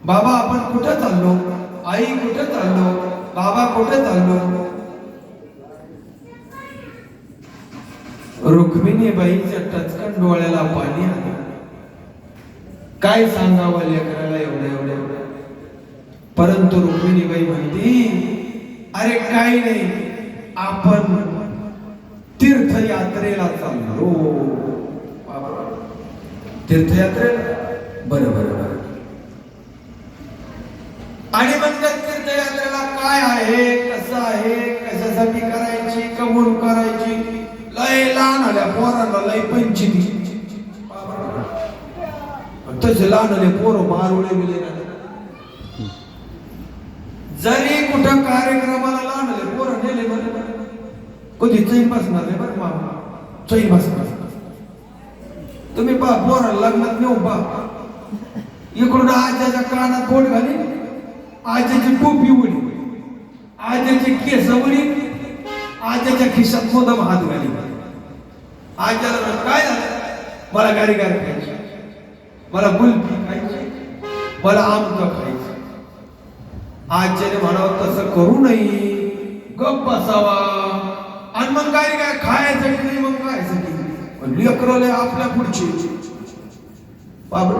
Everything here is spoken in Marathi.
बाबा आपण कुठे चाललो, आई कुठे चाललो, बाबा कुठे चाललो. रुक्मिणीबाईच्या टचकन डोळ्याला पाणी आलं. काय सांगावं लेकराला एवढं. परंतु रुक्मिणीबाई म्हणती, अरे काय नाही, आपण तीर्थयात्रेला चाललो. तीर्थयात्रेला बरं. आणि म्हणतात तीर्थयात्रेला काय आहे, कसं आहे, कशासाठी करायची, कबूल करायची. लय लहान आल्या पोरांना लय पंचमी. तसे लहान आले पोर मारुळे गेले ना. जरी कुठं कार्यक्रमाला लहान आले पोर नेले बरं, कधी चैन बसणार आहे बरं मामा, चैन बसणार. तुम्ही पहा पोराला लग्नात नेऊ पहा, इकडून आज्याच्या कानात बोट घाली, आज्याची टोपी उडी, आज्याचे केस उडी, आज्याच्या खिशात मोदम हात घाली. आज्याला काय झालं, मला गाडी खायची, मला गुलपी खायची, मला आमचं खायचं. आज्याने म्हणावं तसं करू नये, गप बसावा. आणि मग गाडी काय खायसाठी नाही, मग काय लेकरले आपल्या पुढची बाबा